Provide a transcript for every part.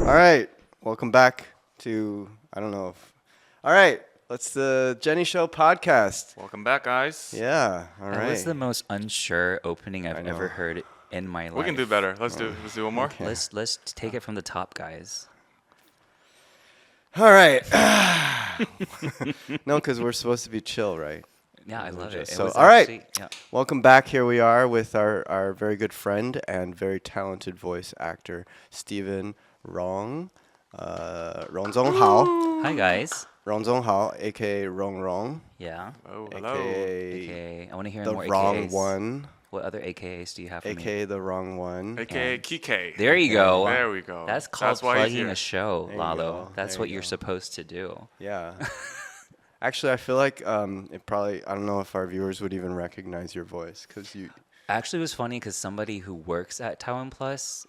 All right, welcome back to All right, let's the Jennie Show podcast. Welcome back, guys. Yeah, all right. That was the most unsure opening I've ever heard in my life. We can do better. Let's do one more. Okay. Let's take it from the top, guys. All right. No, because we're supposed to be chill, right? Yeah, I love it. So, was all right. actually- yeah. Welcome back. Here we are with our very good friend and very talented voice actor, Stephen Rong. Rong Zong Hao. Hi, guys. Rong Zong Hao, a.k.a. Rong Rong. Yeah. Oh, hello. A.k.a. AKA. I want to hear the more wrong AKAs. one. What other AKAs do you have for me? A.k.a. the wrong one. AKA Keekay. There you go. There we go. That's called why he's plugging here. a show, There you Lalo. go. That's There what you you're go. supposed to do. Yeah. Actually, I feel like it probably, I don't know if our viewers would even recognize your voice because you. Actually, it was funny because somebody who works at TaiwanPlus,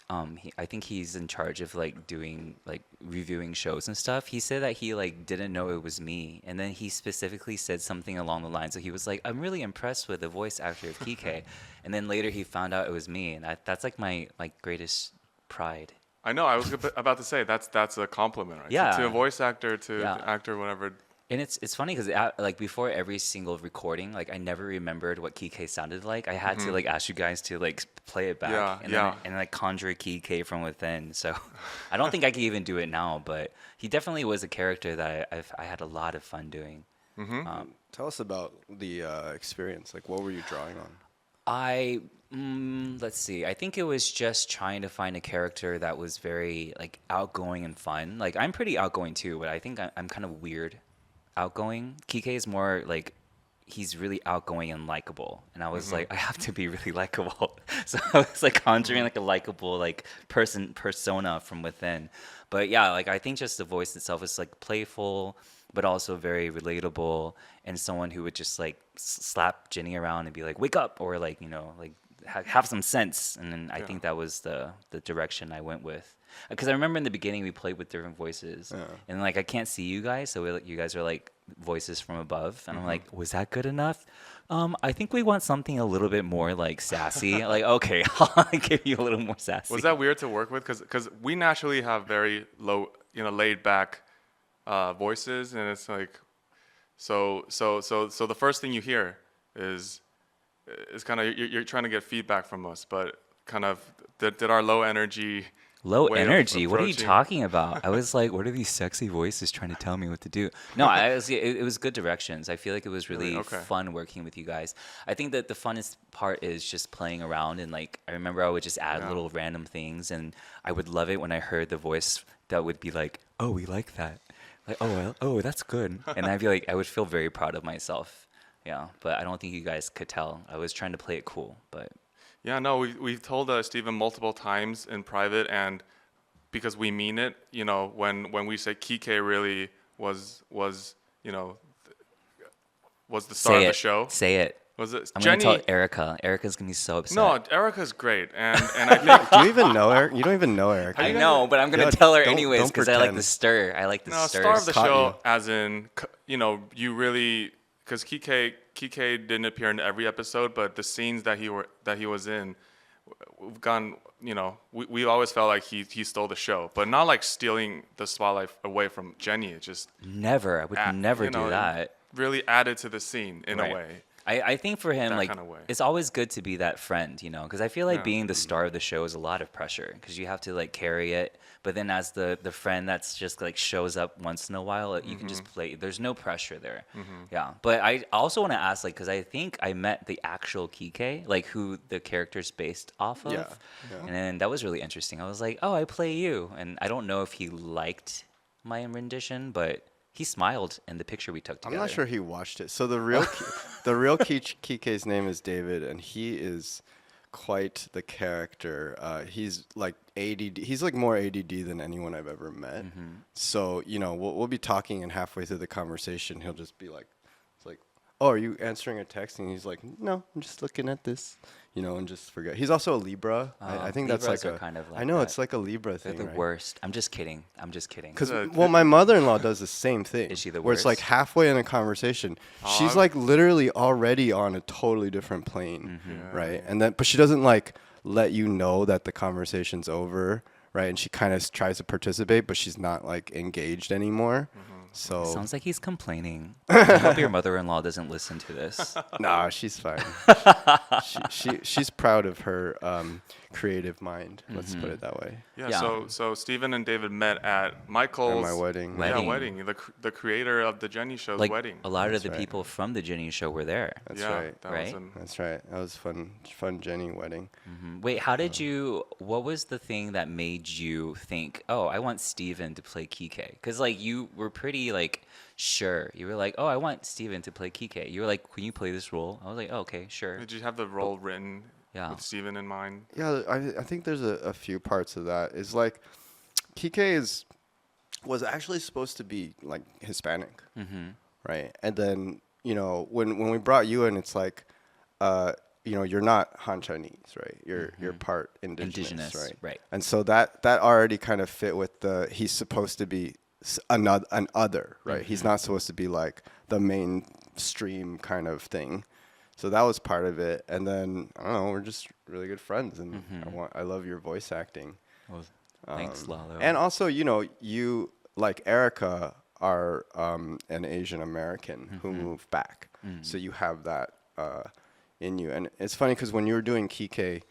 I think he's in charge of doing reviewing shows and stuff. He said that he didn't know it was me, and then he specifically said something along the lines. So he was like, "I'm really impressed with the voice actor of Keekay," and then later he found out it was me, and that's my greatest pride. I know. I was about to say that's a compliment, right? Yeah. To a voice actor, to Yeah. the actor, whatever. And it's funny because before every single recording, I never remembered what Keekay sounded like. I had to ask you guys to play it back Yeah, and yeah. then conjure Keekay from within. So I don't think I can even do it now, but he definitely was a character that I had a lot of fun doing. Tell us about the experience. What were you drawing on? Let's see. I think it was just trying to find a character that was very outgoing and fun. I'm pretty outgoing too, but I think I'm kind of weird. Outgoing. Keekay is more he's really outgoing and likable, and I was I have to be really likable. So I was conjuring a likable persona from within. But yeah, I think just the voice itself is playful, but also very relatable, and someone who would just slap Jennie around and be like, "Wake up," or have some sense. And then I think that was the direction I went with. Because I remember in the beginning we played with different voices, and I can't see you guys, so you guys are voices from above, and I'm like, was that good enough? I think we want something a little bit more sassy. Okay, I'll give you a little more sassy. Was that weird to work with? Because we naturally have very low, laid back voices, and it's so the first thing you hear is kind of you're trying to get feedback from us, but kind of did our low energy. Low way of energy? What are you approaching. talking about? I was like, what are these sexy voices trying to tell me what to do? No, it was good directions. I feel like it was really Okay. fun working with you guys. I think that the funnest part is just playing around, and I remember I would just add little random things, and I would love it when I heard the voice that would be like, oh, we like that. Oh, that's good. And I would feel very proud of myself. Yeah, but I don't think you guys could tell. I was trying to play it cool, but... Yeah, no, we've told Stephen multiple times in private, and because we mean it, when we say Keekay really was the star of the show. Say it. Was it I'm Jennie? going to tell Erica. Erica's going to be so upset. No, Erica's great, and I think Do you even know Eric? You don't even know Eric. I know, but I'm going Yeah, to tell her don't- anyways don't because I like pretend. the stir. I like the no, stir. star of the Caught show, you. as in you really, because Keekay didn't appear in every episode, but the scenes that he was in, we've gone. We always felt like he stole the show, but not stealing the spotlight away from Jennie. It just Never. I would never do that. really added to the scene in Right. a way. I think for him, That kinda way. it's always good to be that friend, because I feel like being the star of the show is a lot of pressure because you have to carry it. But then as the friend that's just shows up once in a while, you can just play. There's no pressure there. Yeah. But I also want to ask, because I think I met the actual Keekay, who the character's based off of. Yeah. And then that was really interesting. I was like, oh, I play you. And I don't know if he liked my rendition, but he smiled in the picture we took together. I'm not sure he watched it. So the real Keekay's name is David, and he is quite the character. He's ADD. He's more ADD than anyone I've ever met. So we'll be talking, and halfway through the conversation, he'll just be like, "Oh, are you answering a text?" And he's like, "No, I'm just looking at this." And just forget. He's also a Libra. I think that's Libras like are a. kind of I know that. it's like a Libra They're thing, the right? worst. I'm just kidding. Because my mother-in-law does the same thing. Is she the Where it's worst? halfway in a conversation, she's literally already on a totally different plane, right? And then, but she doesn't let you know that the conversation's over right? And she kind of tries to participate, but she's not like engaged anymore. So Sounds like he's complaining. I hope your mother-in-law doesn't listen to this. nah, she's fine. She's proud of her creative mind. Let's put it that way. Yeah. Yeah. So Stephen and David met at Michael's At my wedding. Wedding. Yeah, wedding. The creator of the Jennie Show's Like wedding. a lot of That's the right. people from the Jennie Show were there. That's yeah, right. That Right? Was That's right. That was fun Jennie wedding. Wait, how did you? What was the thing that made you think, oh, I want Stephen to play Keekay? Because like you were pretty like sure. You were like, oh, I want Stephen to play Keekay. You were like, can you play this role? I was like, oh, okay, sure. Did you have the role written Yeah. with Stephen in mind? Yeah, I think there's a few parts of that. It's like Keekay was actually supposed to be like Hispanic, right? And then when we brought you in, it's like you're not Han Chinese, right? You're part indigenous, right? Right. And so that already kind of fit with he's supposed to be an other, right? He's not supposed to be like the mainstream kind of thing. So that was part of it. And then I don't know, we're just really good friends, and I love your voice acting. Well, thanks, Lalo. And also, you like Erica are an Asian American who moved back, so you have that in you. And it's funny because when you were doing Keekay,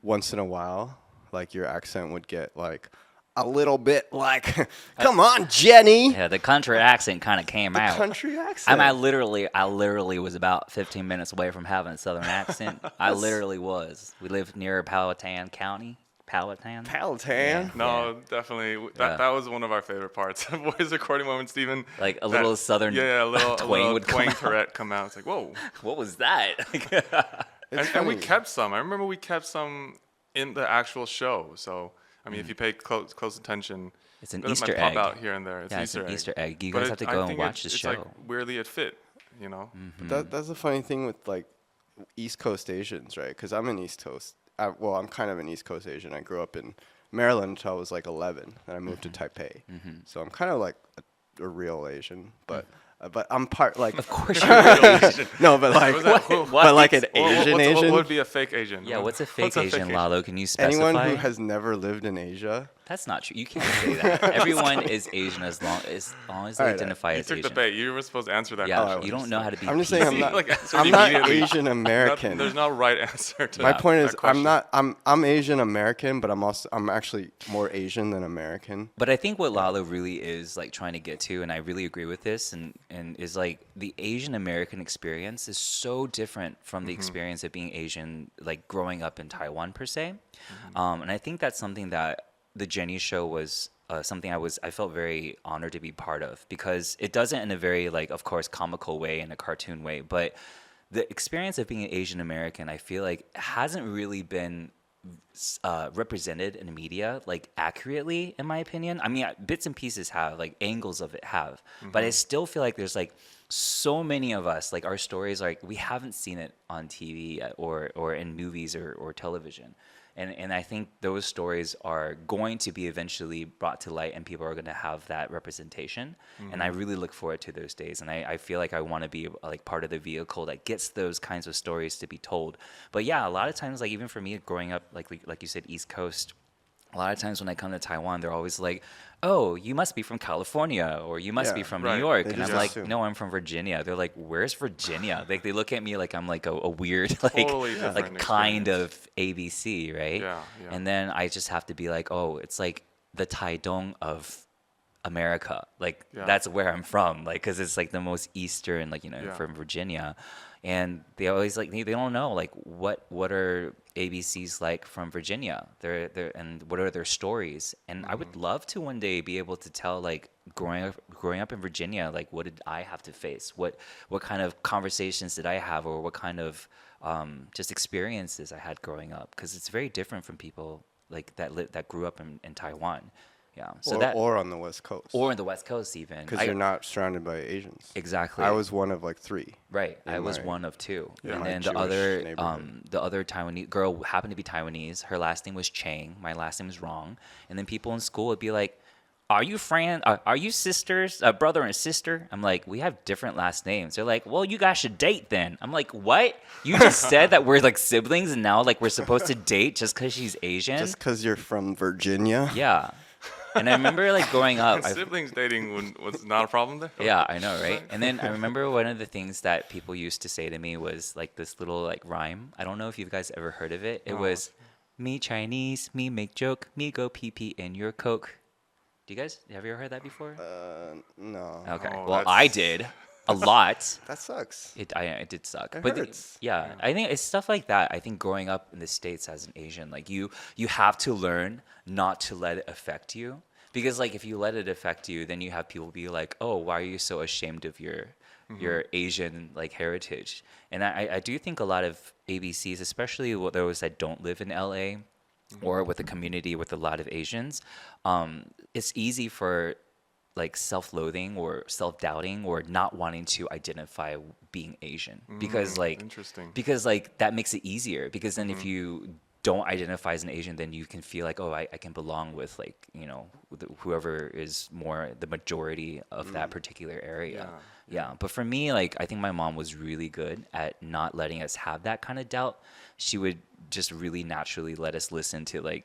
once in a while, like your accent would get like a little bit like, "Come on, Jennie." Yeah, the country accent kind of came out. Country accent. I literally was about 15 minutes away from having a southern accent. I literally was. We lived near Powhatan County. Powhatan. Palatine. No, definitely. That was one of our favorite parts of voice recording when Stephen Like a little southern a little twang would come out. Tourette come out. It's like, whoa. What was that? And we kept some. I remember we kept some in the actual show. So I mean, if you pay close attention, It's an it Easter might pop egg. out here and there. It's Yeah, an it's Easter an egg. Easter egg. You But guys have to go and think watch the it's show. like weirdly it fit, you know. But that's the funny thing with like East Coast Asians, right? Because I'm an East Coast. I'm kind of an East Coast Asian. I grew up in Maryland until I was like 11, and I moved to Taipei. So I'm kind of like a real Asian, but I'm part like. Of course you're real Asian. No, but like, but like an Asian Asian. What would be a fake Asian? Yeah, what's a fake Asian, Lalo? Can you specify? Anyone who has never lived in Asia. That's not true. You can't say that. Everyone is Asian as long as they Alright, identify You as took Asian. the bait. You were supposed to answer that Yeah, question. you don't know how to be. I'm just saying I'm PC. not. Like, answered I'm not immediately. Asian American. There's no right answer to My that. point is, that question. I'm Asian American, but I'm actually more Asian than American. But I think what Lalo really is like trying to get to, and I really agree with this, and is like the Asian American experience is so different from the experience of being Asian, like growing up in Taiwan per se. And I think that's something that the Jennie Show was something I felt very honored to be part of, because it doesn't in a very like, of course, comical way, in a cartoon way, but the experience of being an Asian American, I feel like hasn't really been represented in the media like accurately, in my opinion. I mean, bits and pieces have, like angles of it have, but I still feel like there's like so many of us, like our stories, like we haven't seen it on TV or in movies or television. And I think those stories are going to be eventually brought to light, and people are going to have that representation. And I really look forward to those days. And I feel like I want to be like part of the vehicle that gets those kinds of stories to be told. But yeah, a lot of times, like even for me growing up, like you said, East Coast, a lot of times when I come to Taiwan, they're always like, "Oh, you must be from California, or you must be Yeah, from right. New York." They And I'm just like, assume. "No, I'm from Virginia." They're like, "Where's Virginia?" Like they look at me like I'm like a weird, like Totally different like kind experience. of ABC, right? Yeah, yeah. And then I just have to be like, "Oh, it's like the Taidong of America." Like Yeah. that's where I'm from, like because it's like the most eastern, like Yeah. from Virginia. And they always like they don't know like what are ABCs like from Virginia. They're and what are their stories. And I would love to one day be able to tell like growing up in Virginia, like what did I have to face? What kind of conversations did I have, or what kind of just experiences I had growing up? Because it's very different from people like that grew up in Taiwan. Yeah. So or on the West Coast. or in the West Coast even. Because you're not surrounded by Asians. Exactly. I was one of like 3. Right, I in was my- one of 2, in and my then Jewish neighborhood. the other Taiwanese girl happened to be Taiwanese. Her last name was Chang. My last name is Rong. And then people in school would be like, are you friend? Are you sisters, brother and sister? I'm like, we have different last names. They're like, well, you guys should date then. I'm like, what? You just said that we're like siblings, and now like we're supposed to date just because she's Asian? Just because you're from Virginia? Yeah. And I remember like growing up, Siblings dating was not a problem there. yeah, I know, right? And then I remember one of the things that people used to say to me was like this little like rhyme. I don't know if you guys ever heard of it. It was, me Chinese, me make joke, me go pee pee in your Coke. Do you guys, have you ever heard that before? No. Okay. Oh, Well, that's- I did a lot. That sucks. It did suck. It But hurts. yeah, I think it's stuff like that. I think growing up in the States as an Asian, like you have to learn not to let it affect you. Because like if you let it affect you, then you have people be like, oh, why are you so ashamed of your Asian like heritage? And I do think a lot of ABCs, especially those that don't live in LA or with a community with a lot of Asians, it's easy for like self-loathing or self-doubting or not wanting to identify being Asian because like Interesting. because like that makes it easier because then if you don't identify as an Asian, then you can feel like, oh, I can belong with like, you know, whoever is more the majority of that particular area. Yeah. But for me, like, I think my mom was really good at not letting us have that kind of doubt. She would just really naturally let us listen to like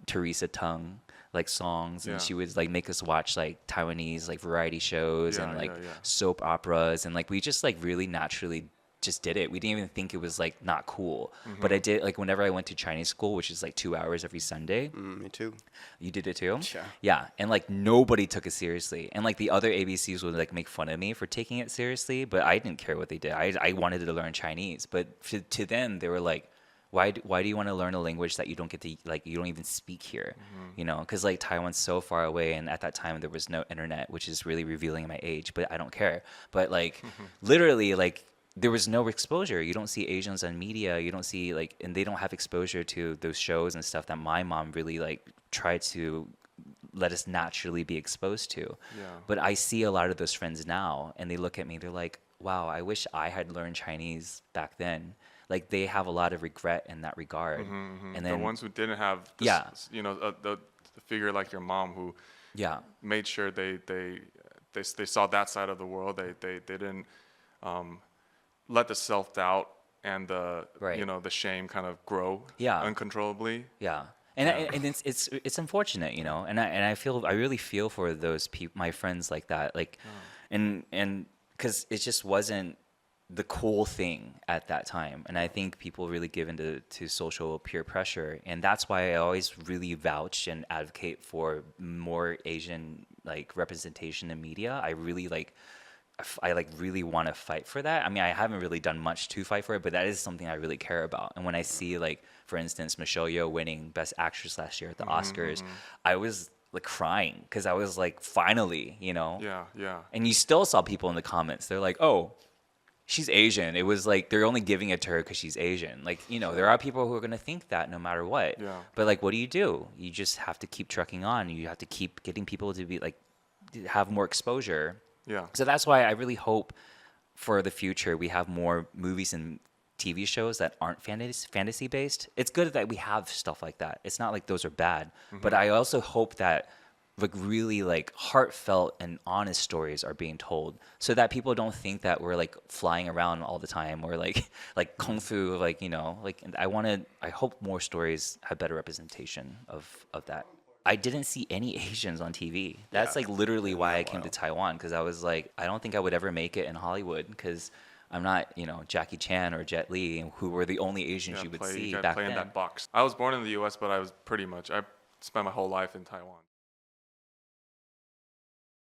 Teresa Tung like songs, and Yeah. she would like make us watch like Taiwanese like variety shows Yeah, and like yeah. soap operas, and like we just like really naturally just did it. We didn't even think it was like not cool. But I did, like whenever I went to Chinese school, which is like 2 hours every Sunday. Me too. You did it too? Sure. Yeah, and like nobody took it seriously, and like the other ABCs would like make fun of me for taking it seriously, but I didn't care what they did. I wanted to learn Chinese, but to them they were like, why do you want to learn a language that you don't get to, like, you don't even speak here? You know, because like Taiwan's so far away, and at that time there was no internet, which is really revealing my age, but I don't care. But like literally like there was no exposure. You don't see Asians on media. You don't see like, and they don't have exposure to those shows and stuff that my mom really like tried to let us naturally be exposed to. Yeah. But I see a lot of those friends now, and they look at me, they're like, wow, I wish I had learned Chinese back then. Like they have a lot of regret in that regard. And then The ones who didn't have, this, Yeah. you know, the figure like your mom who yeah, made sure they saw that side of the world. They didn't let the self-doubt and the Right. you know the shame kind of grow Yeah. uncontrollably. yeah. And it's unfortunate, you know, and I really feel for those people, my friends like that, like, and because it just wasn't the cool thing at that time, and I think people really give into to social peer pressure, and that's why I always really vouch and advocate for more Asian like representation in media. I really like. I like really want to fight for that. I mean, I haven't really done much to fight for it, but that is something I really care about. And when I see, like, for instance, Michelle Yeoh winning Best Actress last year at the Oscars, I was like crying because I was like, finally, you know. Yeah. And you still saw people in the comments. They're like, oh, she's Asian. It was like they're only giving it to her because she's Asian. Like, you know, there are people who are gonna think that no matter what. Yeah. But like, what do? You just have to keep trucking on. You have to keep getting people to be like, have more exposure. Yeah. So that's why I really hope for the future we have more movies and TV shows that aren't fantasy based. It's good that we have stuff like that. It's not like those are bad, but I also hope that like really like heartfelt and honest stories are being told, so that people don't think that we're like flying around all the time or like kung fu, like, you know, like I hope more stories have better representation of that. I didn't see any Asians on TV. That's like literally why I came to Taiwan, because I was like, I don't think I would ever make it in Hollywood because I'm not, you know, Jackie Chan or Jet Li, who were the only Asians you would see gotta back play then. in that box. I was born in the U.S., but I spent my whole life in Taiwan.